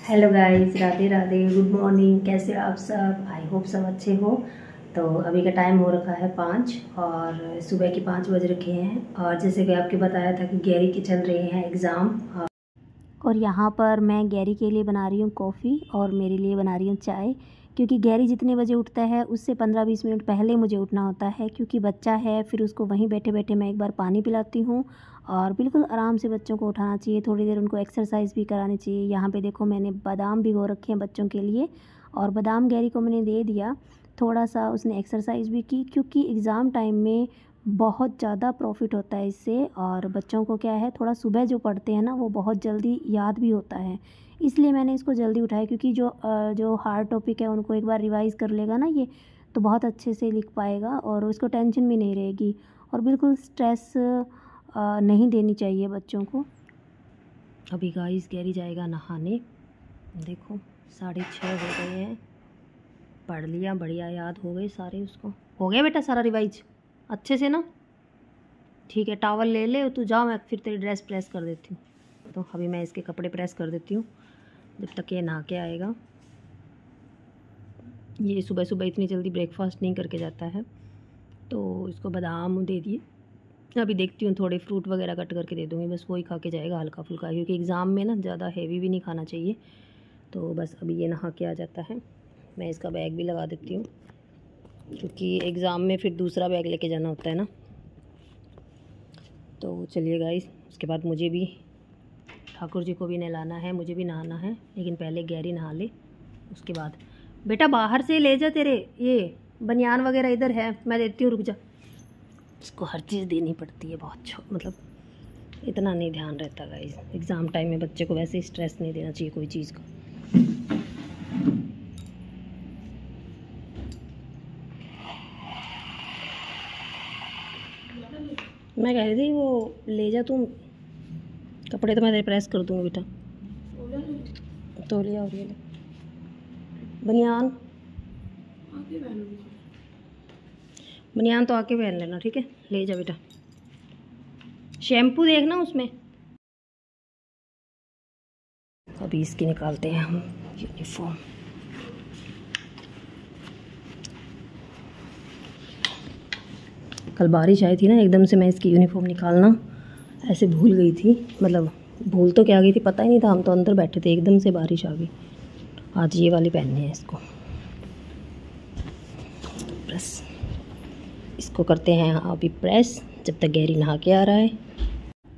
Hello guys, Radhe Radhe, good morning. कैसे हो आप सब? आई होप सब अच्छे हो। तो अभी का टाइम हो रखा है 5 और सुबह के 5 बज रखे हैं। और जैसे कि आपके बताया था कि गैरी के चल रहे हैं एग्ज़ाम, और यहाँ पर मैं गैरी के लिए बना रही हूँ कॉफ़ी और मेरे लिए बना रही हूँ चाय। क्योंकि गैरी जितने बजे उठता है उससे 15-20 मिनट पहले मुझे उठना होता है, क्योंकि बच्चा है। फिर उसको वहीं बैठे बैठे मैं एक बार पानी पिलाती हूँ और बिल्कुल आराम से बच्चों को उठाना चाहिए। थोड़ी देर उनको एक्सरसाइज भी करानी चाहिए। यहाँ पे देखो, मैंने बादाम भिगो रखे हैं बच्चों के लिए, और बादाम गैरी को मैंने दे दिया। थोड़ा सा उसने एक्सरसाइज भी की, क्योंकि एग्ज़ाम टाइम में बहुत ज़्यादा प्रॉफिट होता है इससे। और बच्चों को क्या है, थोड़ा सुबह जो पढ़ते हैं ना, वो बहुत जल्दी याद भी होता है। इसलिए मैंने इसको जल्दी उठाया, क्योंकि जो हार्ड टॉपिक है उनको एक बार रिवाइज़ कर लेगा ना ये, तो बहुत अच्छे से लिख पाएगा और उसको टेंशन भी नहीं रहेगी। और बिल्कुल स्ट्रेस नहीं देनी चाहिए बच्चों को। अभी गाइस गैरी जाएगा नहाने। देखो 6:30 हो गए हैं। पढ़ लिया, बढ़िया, याद हो गए सारे उसको। हो गया बेटा सारा रिवाइज अच्छे से ना? ठीक है, टॉवल ले ले तू, जा, मैं फिर तेरी ड्रेस प्रेस कर देती हूँ। तो अभी मैं इसके कपड़े प्रेस कर देती हूँ जब तक ये नहा के आएगा। ये सुबह सुबह इतनी जल्दी ब्रेकफास्ट नहीं करके जाता है, तो इसको बादाम दे दिए। अभी देखती हूँ, थोड़े फ्रूट वगैरह कट करके दे दूँगी, बस वही खा के जाएगा हल्का फुल्का, क्योंकि एग्ज़ाम में ना ज़्यादा हैवी भी नहीं खाना चाहिए। तो बस अभी ये नहा के आ जाता है। मैं इसका बैग भी लगा देती हूँ, क्योंकि एग्ज़ाम में फिर दूसरा बैग लेके जाना होता है ना। तो चलिए गाइस, उसके बाद मुझे भी ठाकुर जी को भी नहलाना है, मुझे भी नहाना है, लेकिन पहले गैरी नहा ले। उसके बाद बेटा बाहर से ले जा, तेरे ये बनियान वगैरह इधर है, मैं देती हूँ, रुक जा। इसको हर चीज़ देनी पड़ती है, बहुत मतलब इतना नहीं ध्यान रहता गाइस। एग्ज़ाम टाइम में बच्चे को वैसे ही स्ट्रेस नहीं देना चाहिए कोई चीज़ का। मैं कह रही थी वो ले जा तुम, कपड़े तो मैं तेरे प्रेस कर दूँगी बेटा। तो लिया, और ये ले बनियान, बनियान तो आके पहन लेना, ठीक है? ले जा बेटा। शैम्पू देखना उसमें। अभी इसकी निकालते हैं हम यूनिफॉर्म। कल बारिश आई थी ना, एकदम से मैं इसकी यूनिफॉर्म निकालना ऐसे भूल गई थी। मतलब भूल तो क्या गई थी, पता ही नहीं था, हम तो अंदर बैठे थे, एकदम से बारिश आ गई। आज ये वाली पहननी है इसको। प्रेस, इसको करते हैं अभी प्रेस, जब तक गैरी नहा के आ रहा है।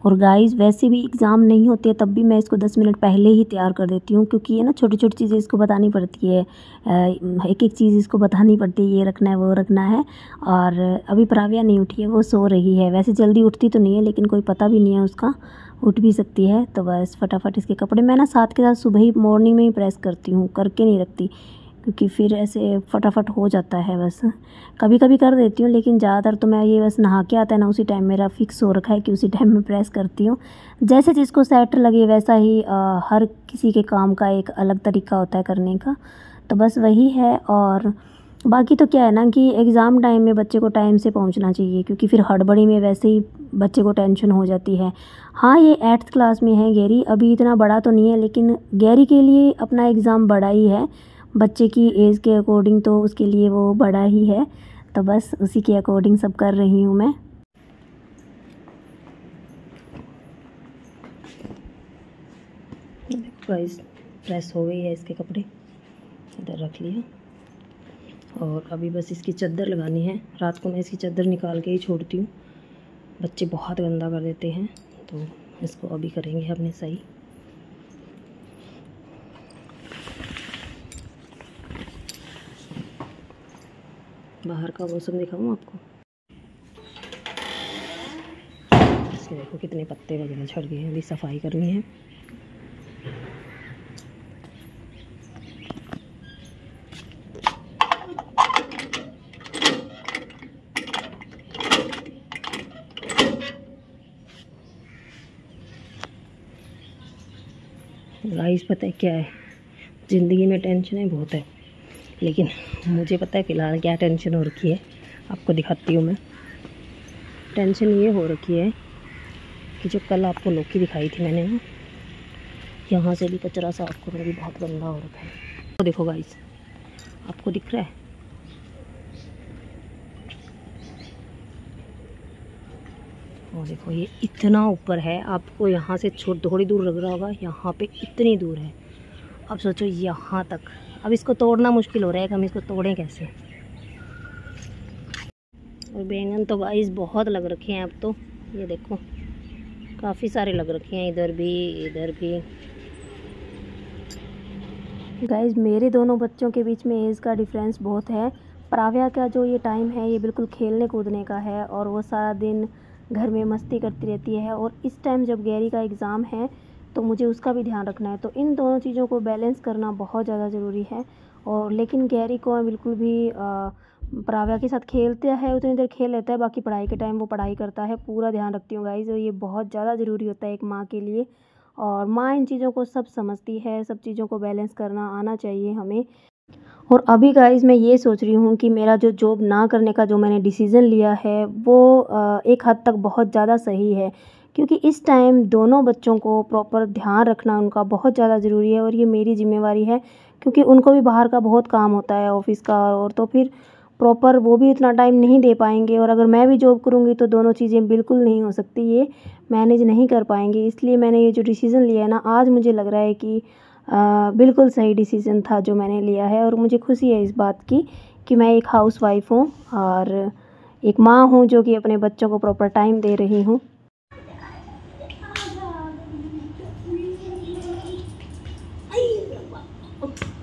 और गाइस वैसे भी एग्ज़ाम नहीं होती है तब भी मैं इसको 10 मिनट पहले ही तैयार कर देती हूँ, क्योंकि ये ना छोटी छोटी चीज़ें इसको बतानी पड़ती है। एक एक चीज़ इसको बतानी पड़ती है, ये रखना है, वो रखना है। और अभी प्राव्या नहीं उठी है, वो सो रही है। वैसे जल्दी उठती तो नहीं है, लेकिन कोई पता भी नहीं है उसका, उठ भी सकती है। तो बस फटाफट इसके कपड़े मैं ना साथ के साथ सुबह ही मॉर्निंग में ही प्रेस करती हूँ, करके नहीं रखती, क्योंकि फिर ऐसे फटाफट हो जाता है। बस कभी कभी कर देती हूँ, लेकिन ज़्यादातर तो मैं ये बस नहा के आता है ना, उसी टाइम मेरा फिक्स हो रखा है कि उसी टाइम में प्रेस करती हूँ। जैसे जिसको सेट लगे वैसा ही, हर किसी के काम का एक अलग तरीका होता है करने का, तो बस वही है। और बाकी तो क्या है ना कि एग्ज़ाम टाइम में बच्चे को टाइम से पहुंचना चाहिए, क्योंकि फिर हड़बड़ी में वैसे ही बच्चे को टेंशन हो जाती है। हाँ, ये 8th क्लास में है गैरी, अभी इतना बड़ा तो नहीं है, लेकिन गैरी के लिए अपना एग्ज़ाम बड़ा ही है। बच्चे की एज के अकॉर्डिंग तो उसके लिए वो बड़ा ही है, तो बस उसी के अकॉर्डिंग सब कर रही हूँ मैं। गाइस प्रेस हो गई है, इसके कपड़े इधर रख लिया। और अभी बस इसकी चादर लगानी है। रात को मैं इसकी चादर निकाल के ही छोड़ती हूँ, बच्चे बहुत गंदा कर देते हैं, तो इसको अभी करेंगे हमने सही। बाहर का मौसम दिखाऊँ आपको? इसके देखो कितने पत्ते वगैरह झड़ गए हैं, अभी सफाई करनी है। गाइस पता है क्या है, ज़िंदगी में टेंशनें बहुत है, लेकिन मुझे पता है फ़िलहाल क्या टेंशन हो रखी है, आपको दिखाती हूँ मैं। टेंशन ये हो रखी है कि जो कल आपको लौकी दिखाई थी मैंने ना, यहाँ से भी कचरा साफ करना भी बहुत गंदा हो रखा है। तो देखो गाइस, आपको दिख रहा है, और देखो ये इतना ऊपर है, आपको यहाँ से थोड़ी दूर लग रहा होगा, यहाँ पे इतनी दूर है। अब सोचो यहाँ तक, अब इसको तोड़ना मुश्किल हो रहा है कि हम इसको तोड़ें कैसे। और बैंगन तो गाइस बहुत लग रखे हैं अब तो, ये देखो काफ़ी सारे लग रखे हैं, इधर भी इधर भी। गाइस मेरे दोनों बच्चों के बीच में एज का डिफरेंस बहुत है। प्राव्या का जो ये टाइम है ये बिल्कुल खेलने कूदने का है, और वो सारा दिन घर में मस्ती करती रहती है, और इस टाइम जब गैरी का एग्ज़ाम है तो मुझे उसका भी ध्यान रखना है। तो इन दोनों चीज़ों को बैलेंस करना बहुत ज़्यादा ज़रूरी है। और लेकिन गैरी को बिल्कुल भी प्राव्या के साथ खेलता है उतनी देर खेल लेता है, बाकी पढ़ाई के टाइम वो पढ़ाई करता है। पूरा ध्यान रखती हूँ गाइस, और ये बहुत ज़्यादा ज़रूरी होता है एक माँ के लिए। और माँ इन चीज़ों को सब समझती है, सब चीज़ों को बैलेंस करना आना चाहिए हमें। और अभी गाइस मैं ये सोच रही हूँ कि मेरा जो जॉब ना करने का जो मैंने डिसीज़न लिया है वो एक हद तक बहुत ज़्यादा सही है, क्योंकि इस टाइम दोनों बच्चों को प्रॉपर ध्यान रखना उनका बहुत ज़्यादा ज़रूरी है, और ये मेरी ज़िम्मेवारी है, क्योंकि उनको भी बाहर का बहुत काम होता है ऑफिस का, और तो फिर प्रॉपर वो भी इतना टाइम नहीं दे पाएंगे। और अगर मैं भी जॉब करूँगी तो दोनों चीज़ें बिल्कुल नहीं हो सकती, ये मैनेज नहीं कर पाएंगे। इसलिए मैंने ये जो डिसीज़न लिया है ना, आज मुझे लग रहा है कि बिल्कुल सही डिसीज़न था जो मैंने लिया है। और मुझे खुशी है इस बात की कि मैं एक हाउसवाइफ हूँ और एक माँ हूँ जो कि अपने बच्चों को प्रॉपर टाइम दे रही हूँ।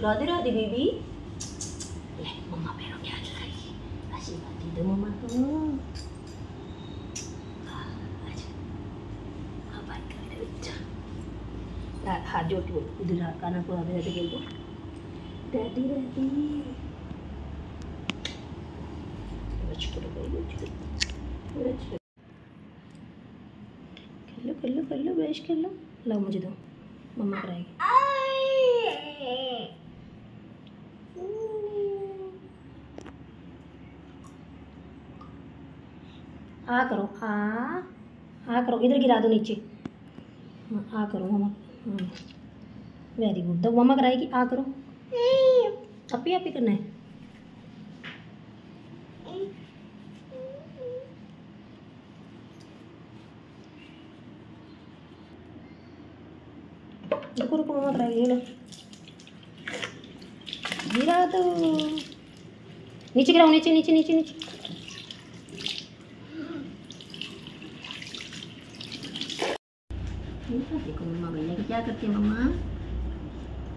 राधे राधे बेबी, मम्मा पैरों क्या लगाई, आशीर्वाद दे दो मम्मा को। हाथ जोड़ के इधर काना को आगे रहते खेल दो, डैडी डैडी कर लो ब्रश कर लो। लो मुझे दो, मम्मा कराएगी। आ करो, आ करो, इधर गिरा दो नीचे। आ करो मम्मा, वेरी गुड। तो मम्मा कराएगी, आ करो। अपी अपी करना है। रुको रुको, मम्मा कराएगी। लो गिरा दो, नीचे गिराओ, नीचे नीचे नीचे नीचे। देखो मम्मा भैया की क्या करती है मम्मा,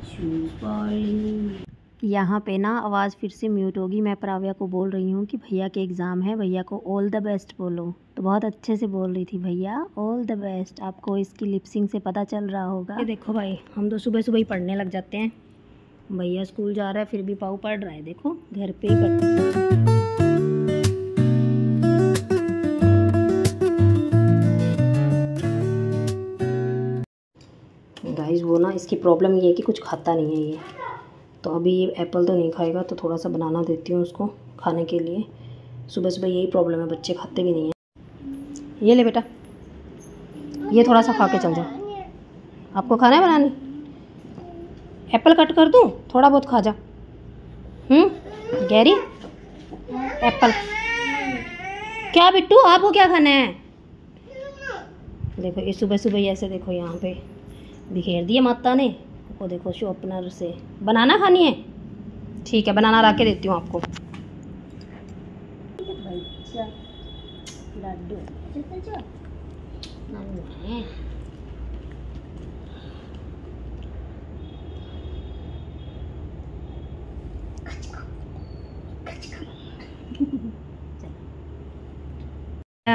शूज पॉलिश। यहाँ पे ना आवाज़ फिर से म्यूट होगी। मैं प्राव्या को बोल रही हूँ कि भैया के एग्ज़ाम है, भैया को ऑल द बेस्ट बोलो। तो बहुत अच्छे से बोल रही थी, भैया ऑल द बेस्ट। आपको इसकी लिपसिंग से पता चल रहा होगा। ये देखो भाई, हम तो सुबह सुबह ही पढ़ने लग जाते हैं। भैया स्कूल जा रहा है फिर भी पाऊ पढ़ रहा है, देखो घर पे ही पढ़। गाइस वो ना, इसकी प्रॉब्लम ये है कि कुछ खाता नहीं है ये, तो अभी ये एप्पल तो नहीं खाएगा, तो थोड़ा सा बनाना देती हूँ उसको खाने के लिए। सुबह सुबह यही प्रॉब्लम है, बच्चे खाते भी नहीं हैं। ये ले बेटा, ये थोड़ा सा खा के चल जा। आपको खाना है बनानी? एप्पल कट कर दूँ, थोड़ा बहुत खा जा। गैरी एप्पल क्या बिट्टू, आपको क्या खाना है? देखो ये सुबह सुबह ही ऐसे देखो यहाँ पे बिखेर दिया माता ने। वो देखो शॉर्पनर से बनाना खानी है, ठीक है बनाना ला के देती हूँ आपको। लड्डू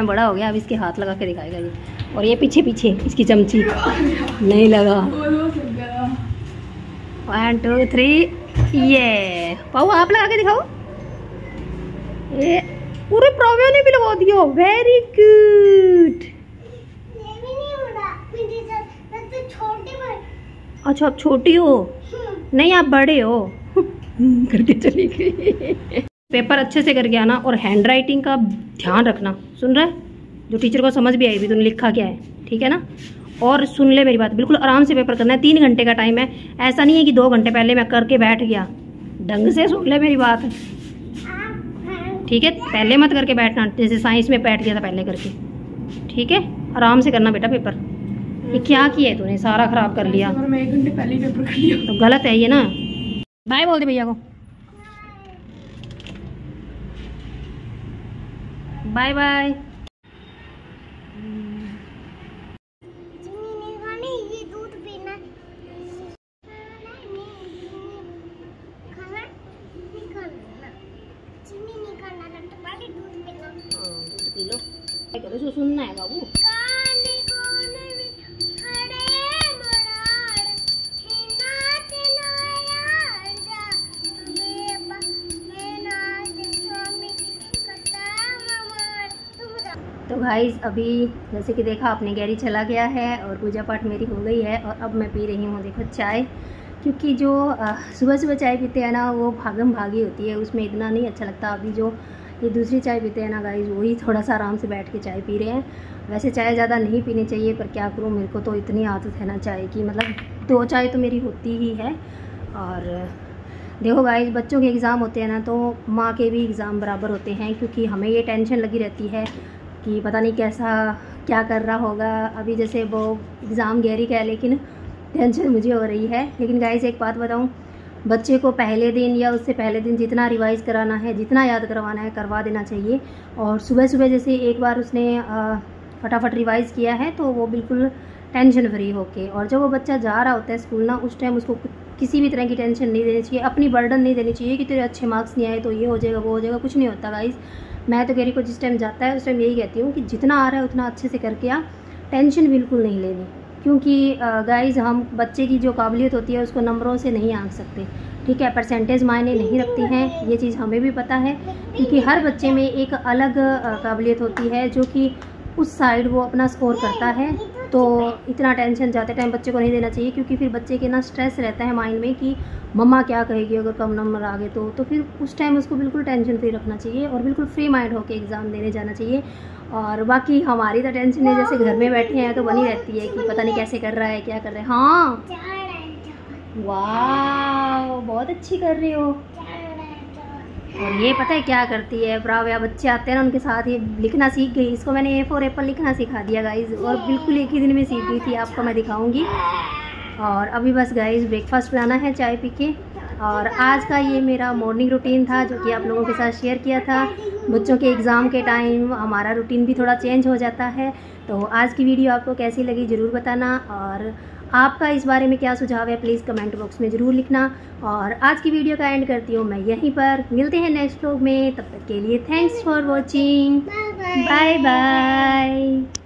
बड़ा हो गया, अब इसके हाथ लगा के दिखाएगा ये। और ये पीछे पीछे इसकी चमची नहीं लगा। 1 2 3 ये पाऊ आप लगा के दिखाओ। ये पूरे प्राव्या ने भी लगा दिया, वेरी गुड। अच्छा आप छोटी हो, नहीं आप बड़े हो। करके चली गई। पेपर अच्छे से करके आना, और हैंड राइटिंग का ध्यान रखना, सुन रहा है? जो टीचर को समझ भी आई भी तूने लिखा क्या है, ठीक है ना? और सुन ले मेरी बात, बिल्कुल आराम से पेपर करना है। 3 घंटे का टाइम है, ऐसा नहीं है कि 2 घंटे पहले मैं करके बैठ गया। ढंग से सुन ले मेरी बात, ठीक है? पहले मत करके बैठना जैसे साइंस में बैठ गया था पहले करके, ठीक है? आराम से करना बेटा पेपर। ये क्या किया है तूने, सारा खराब कर लिया। मैं 1 घंटे पहले ही पेपर कर लिया तो गलत है ये ना। बाय बोल दे भैया को, बाय बाय। दूध पी लो, क्या करो, जो सुनना है बाबू। तो गाइस अभी जैसे कि देखा आपने, गैरी चला गया है और पूजा पाठ मेरी हो गई है और अब मैं पी रही हूँ देखो चाय। क्योंकि जो सुबह सुबह चाय पीते हैं ना वो भागम भागी होती है, उसमें इतना नहीं अच्छा लगता। अभी जो ये दूसरी चाय पीते हैं ना गाइस, वही थोड़ा सा आराम से बैठ के चाय पी रहे हैं। वैसे चाय ज़्यादा नहीं पीनी चाहिए, पर क्या करूँ, मेरे को तो इतनी आदत है ना चाय की, मतलब 2 चाय तो मेरी होती ही है। और देखो गाइस, बच्चों के एग्ज़ाम होते हैं ना तो माँ के भी एग्ज़ाम बराबर होते हैं, क्योंकि हमें ये टेंशन लगी रहती है कि पता नहीं कैसा क्या कर रहा होगा। अभी जैसे वो एग्ज़ाम गैरी का है, लेकिन टेंशन मुझे हो रही है। लेकिन गाइस एक बात बताऊं, बच्चे को पहले दिन या उससे पहले दिन जितना रिवाइज़ कराना है, जितना याद करवाना है, करवा देना चाहिए। और सुबह सुबह जैसे एक बार उसने फटाफट रिवाइज़ किया है तो वो बिल्कुल टेंशन फ्री होके, और जब वो बच्चा जा रहा होता है स्कूल ना, उस टाइम उसको किसी भी तरह की टेंशन नहीं देनी चाहिए, अपनी बर्डन नहीं देनी चाहिए कि तेरे अच्छे मार्क्स नहीं आए तो ये हो जाएगा वो हो जाएगा। कुछ नहीं होता गाइस। मैं तो गैरी को जिस टाइम जाता है उस टाइम यही कहती हूँ कि जितना आ रहा है उतना अच्छे से करके आ, टेंशन बिल्कुल नहीं लेनी। क्योंकि गाइस हम बच्चे की जो काबिलियत होती है उसको नंबरों से नहीं आंक सकते, ठीक है? परसेंटेज मायने नहीं रखती हैं, ये चीज़ हमें भी पता है। क्योंकि हर बच्चे में एक अलग काबिलियत होती है जो कि उस साइड वो अपना स्कोर करता है। तो इतना टेंशन जाते टाइम बच्चे को नहीं देना चाहिए, क्योंकि फिर बच्चे के ना स्ट्रेस रहता है माइंड में कि मम्मा क्या कहेगी अगर कम नंबर आ गए तो फिर उस टाइम उसको बिल्कुल टेंशन फ्री रखना चाहिए और बिल्कुल फ्री माइंड होकर एग्ज़ाम देने जाना चाहिए। और बाकी हमारी तो टेंशन है, जैसे घर में बैठे हैं तो बनी रहती है कि पता नहीं कैसे कर रहा है, क्या कर रहा है। हाँ वाह, बहुत अच्छी कर रही हो। और ये पता है क्या करती है, ब्राव, बच्चे आते हैं ना उनके साथ ये लिखना सीख गई। इसको मैंने A फॉर एप्पल लिखना सिखा दिया गाइज, और बिल्कुल एक ही दिन में सीख गई थी। आपको मैं दिखाऊंगी। और अभी बस गाइज ब्रेकफास्ट बनाना है चाय पी के। और आज का ये मेरा मॉर्निंग रूटीन था जो कि आप लोगों के साथ शेयर किया था। बच्चों के एग्ज़ाम के टाइम हमारा रूटीन भी थोड़ा चेंज हो जाता है। तो आज की वीडियो आपको कैसी लगी ज़रूर बताना, और आपका इस बारे में क्या सुझाव है प्लीज़ कमेंट बॉक्स में ज़रूर लिखना। और आज की वीडियो का एंड करती हूँ मैं यहीं पर। मिलते हैं नेक्स्ट व्लॉग में, तब तक के लिए thanks for watching, bye bye.